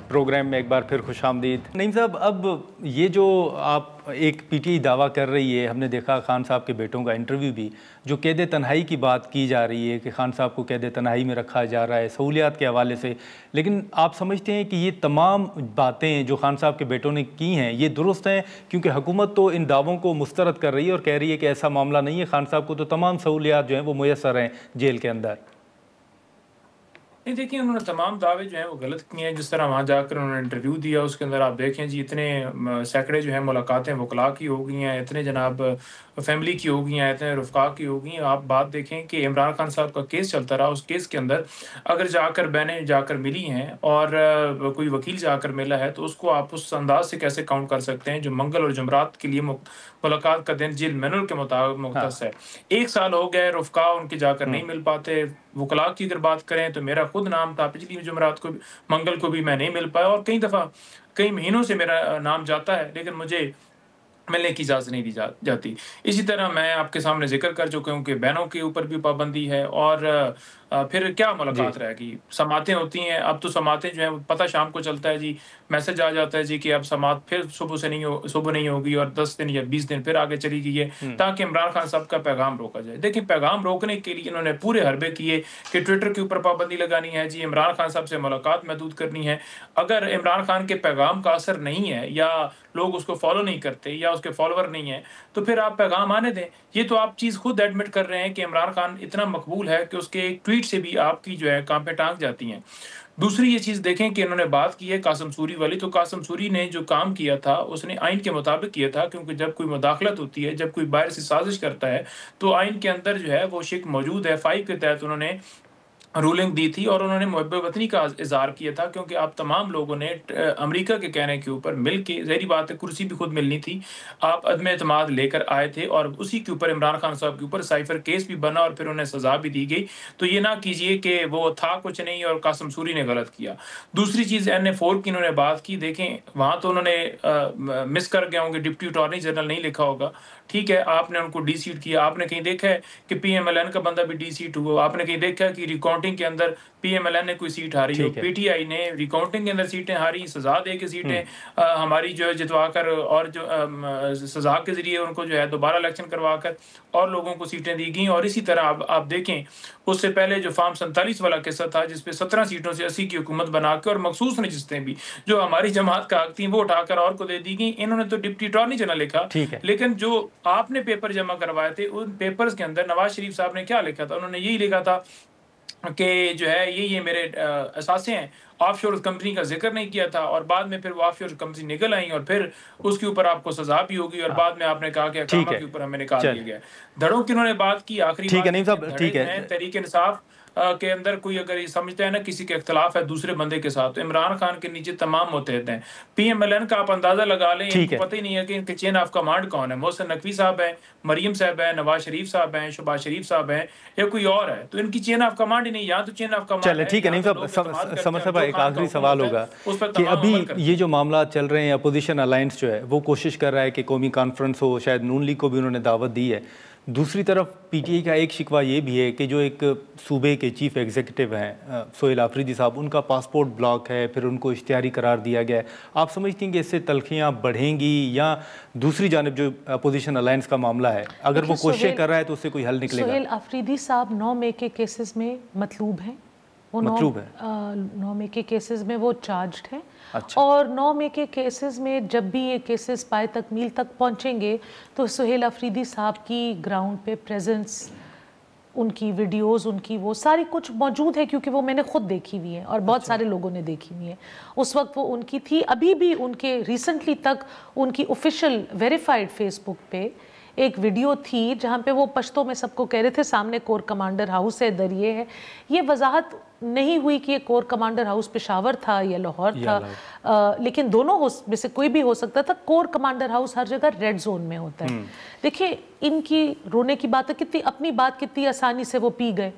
Programme में एक बार फिर खुशामदीद। नईम साहब, अब ये जो आप एक पीटीआई दावा कर रही है, हमने देखा खान साहब के बेटों का इंटरव्यू भी, जो कैद तन्हाई की बात की जा रही है कि खान साहब को कैद तन्हाई में रखा जा रहा है सहूलियात के हवाले से, लेकिन आप समझते हैं कि ये तमाम बातें जो खान साहब के बेटों ने की हैं ये दुरुस्त हैं? क्योंकि हुकूमत तो इन दावों को मुस्तरद कर रही है और कह रही है कि ऐसा मामला नहीं है, खान साहब को तो तमाम सहूलियात जो हैं वो मुयसर हैं जेल के अंदर। नहीं, देखिए उन्होंने तमाम दावे जो हैं वो गलत किए हैं। जिस तरह वहाँ जाकर उन्होंने इंटरव्यू दिया, उसके अंदर आप देखें जी, इतने सैकड़े जो हैं मुलाकातें वकला की हो गई हैं, इतने जनाब फैमिली की हो गई हैं, इतने रफ़्क़ा की हो गई हैं। आप बात देखें कि इमरान खान साहब का केस चलता रहा, उस केस के अंदर अगर जाकर बहनें जाकर मिली हैं और कोई वकील जाकर मिला है, तो उसको आप उस अंदाज से कैसे काउंट कर सकते हैं जो मंगल और जुमरात के लिए मुलाकात का दिन जेल मैनुअल के मुताबिक मुख्तस है। 1 साल हो गए, रफ़्क़ा उनके जाकर नहीं मिल पाते। वकला की अगर बात करें तो मेरा खुद नाम था, पिछली जुमरात को मंगल को भी मैं नहीं मिल पाया और कई दफ़ा कई महीनों से मेरा नाम जाता है, लेकिन मुझे मिलने की इजाज़त नहीं दी जाती। इसी तरह मैं आपके सामने ज़िक्र कर चुका हूँ कि बहनों के ऊपर भी पाबंदी है और फिर क्या जी। मुलाकात रहेगी? समातें होती हैं, अब तो समातें जो हैं पता शाम को चलता है जी, मैसेज आ जाता है जी कि अब समात फिर सुबह नहीं होगी और 10 दिन या 20 दिन फिर आगे चली गई है, ताकि इमरान खान साहब का पैगाम रोका जाए। देखिए, पैगाम रोकने के लिए इन्होंने पूरे हरबे किए कि ट्विटर के ऊपर पाबंदी लगानी है जी, इमरान खान साहब से मुलाकात महदूद करनी है। अगर इमरान खान के पैगाम का असर नहीं है या लोग उसको फॉलो नहीं करते या उसके फॉलोवर नहीं हैं, तो फिर आप पैगाम आने दें। ये तो आप चीज़ खुद एडमिट कर रहे हैं कि इमरान खान इतना मकबूल है कि उसके एक ट्वीट से भी आपकी जो है कांपें टाँग जाती हैं। दूसरी ये चीज़ देखें कि इन्होंने बात की है कासिम सूरी वाली, तो कासिम सूरी ने जो काम किया था, उसने आइन के मुताबिक किया था, क्योंकि जब कोई मुदाखलत होती है, जब कोई बाहर से साजिश करता है, तो आइन के अंदर जो है वो शिक मौजूद है। 5 के तहत उन्होंने रूलिंग दी थी और उन्होंने मुहब्ब वतनी का इज़हार किया था, क्योंकि आप तमाम लोगों ने अमेरिका के कहने के ऊपर मिल के, ज़ाहिर बात है कुर्सी भी खुद मिलनी थी, आप अदम एतमाद लेकर आए थे और उसी के ऊपर इमरान खान साहब के ऊपर साइफर केस भी बना और फिर उन्हें सज़ा भी दी गई। तो ये ना कीजिए कि वो था कुछ नहीं और कासिम सूरी ने गलत किया। दूसरी चीज़ NA4 की इन्होंने बात की, देखें वहाँ तो उन्होंने मिस कर गए होंगे, डिप्टी अटॉर्नी जनरल नहीं लिखा होगा, ठीक है, आपने उनको डी-सीट किया। आपने कहीं देखा है कि PMLN का बंदा भी डी-सीट हुआ? आपने कहीं देखा है कि रिकाउंटिंग के अंदर PMLN ने कोई सीट हारी हो? PTI ने रिकाउंटिंग के अंदर सीटें हारी, सजा दे के सीटें हमारी जो है जितवा कर और जो सजा के जरिए उनको जो है दोबारा इलेक्शन करवा कर और लोगों को सीटें दी गई। और इसी तरह आप देखें, उससे पहले जो फार्म 47 वाला किस्सा था, जिसपे 17 सीटों से 80 की हुकूमत बना के और मखसूस नशिस्तें भी जो हमारी जमात का हक थी वो उठाकर और को दे दी गई। इन्होंने तो डिप्टी अटॉर्नी जनरल लिखा, लेकिन जो आपने पेपर जमा करवाए थे, उन पेपर्स के अंदर नवाज शरीफ साहब ने क्या लिखा था? उन्होंने यही लिखा था कि जो है ये मेरे असासे हैं। ऑफशोर कंपनी का जिक्र नहीं किया था और बाद में फिर वो ऑफशोर कंपनी निकल आई और फिर उसके ऊपर आपको सजा भी होगी और बाद में आपने कहा कि अकामा के ऊपर हमें निकाल दिया गया। धड़ों की उन्होंने बात की, आखिरी बात तहरीक इंसाफ के अंदर कोई अगर ये समझता है ना किसी के इख्तलाफ है दूसरे बंदे के साथ, तो इमरान खान के नीचे तमाम मुत्तहिद हैं। PMLN का आप अंदाजा लगा लें, इनको पता ही नहीं है कि इनके चेन ऑफ कमांड कौन है। मोहसिन नकवी साहब हैं, मरियम साहब हैं, नवाज शरीफ साहब हैं, शहबाज शरीफ साहब हैं या कोई और है, तो इनकी चेन ऑफ कमांड ही नहीं। यहाँ तो चेन ऑफ कमांड चले, ठीक है। नहीं साहब, समझ साहब, एक आखिरी सवाल होगा कि अभी ये जो मामला चल रहे हैं, अपोजिशन अलायंस जो है वो कोशिश कर रहा है कि कौमी कॉन्फ्रेंस हो, शायद नून लीग को भी उन्होंने दावत दी है। दूसरी तरफ PTI का एक शिकवा ये भी है कि जो एक सूबे के चीफ एग्जीक्यूटिव हैं सोहेल आफरीदी साहब, उनका पासपोर्ट ब्लॉक है, फिर उनको इश्तिहारी करार दिया गया है। आप समझती हैं कि इससे तलखियाँ बढ़ेंगी या दूसरी जानब जो अपोजिशन अलायंस का मामला है, अगर वो कोशिश कर रहा है तो उससे कोई हल निकलेगा? सोहेल आफरीदी साहब 9 मई के केसेस में मतलूब हैं, वो 9 मई के केसेस में वो चार्ज्ड हैं। अच्छा। और 9 मई के केसेस में जब भी ये केसेस पाए तकमील तक पहुंचेंगे तो सोहेल आफरीदी साहब की ग्राउंड पे प्रेजेंस, उनकी वीडियोस, उनकी वो सारी कुछ मौजूद है, क्योंकि वो मैंने खुद देखी हुई है और बहुत सारे लोगों ने देखी हुई है। उस वक्त वो उनकी थी, अभी भी उनके रिसेंटली तक उनकी ऑफिशियल वेरीफाइड फेसबुक पे एक वीडियो थी जहाँ पे वो पश्तो में सबको कह रहे थे सामने कोर कमांडर हाउस है, इधर ये है। ये वजाहत नहीं हुई कि ये कोर कमांडर हाउस पेशावर था या लाहौर था, लेकिन दोनों में से कोई भी हो सकता था। कोर कमांडर हाउस हर जगह रेड जोन में होता है। देखिए, इनकी रोने की बात है, कितनी अपनी बात कितनी आसानी से वो पी गए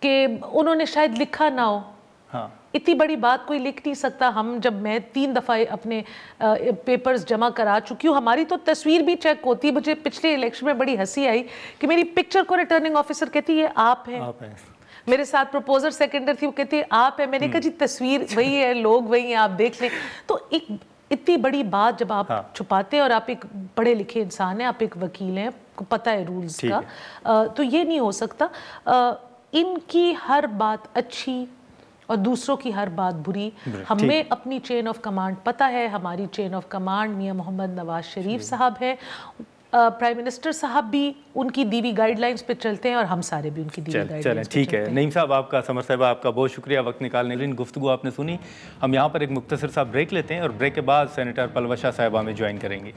कि उन्होंने शायद लिखा ना हो। हाँ। इतनी बड़ी बात कोई लिख नहीं सकता। मैं 3 दफ़ा अपने पेपर्स जमा करा चुकी हूँ, हमारी तो तस्वीर भी चेक होती है। मुझे पिछले इलेक्शन में बड़ी हंसी आई कि मेरी पिक्चर को रिटर्निंग ऑफिसर कहती है आप हैं। मेरे साथ प्रपोजर सेकेंडर थी, वो कहती है आप है, मैंने कहा जी तस्वीर वही है, लोग वही हैं, आप देख लें। तो एक इतनी बड़ी बात जब आप छुपाते हैं, और आप एक पढ़े लिखे इंसान हैं, आप एक वकील हैं, आपको पता है रूल्स का, तो ये नहीं हो सकता। इनकी हर बात अच्छी और दूसरों की हर बात बुरी। हमें अपनी चेन ऑफ कमांड पता है, हमारी चेन ऑफ कमांड मियां मोहम्मद नवाज शरीफ साहब है, प्राइम मिनिस्टर साहब भी उनकी दीवी गाइडलाइंस पे चलते हैं, और हम सारे भी उनकी दीवी गाइडलाइंस पे ठीक है। नईम साहब आपका, समर साहब आपका बहुत शुक्रिया वक्त निकालने के लिए। गुफ्तगू आपने सुनी। हम यहाँ पर एक मुख्तसर सा ब्रेक लेते हैं और ब्रेक के बाद सेनेटर पलवश शाह साहिबा में ज्वाइन करेंगे।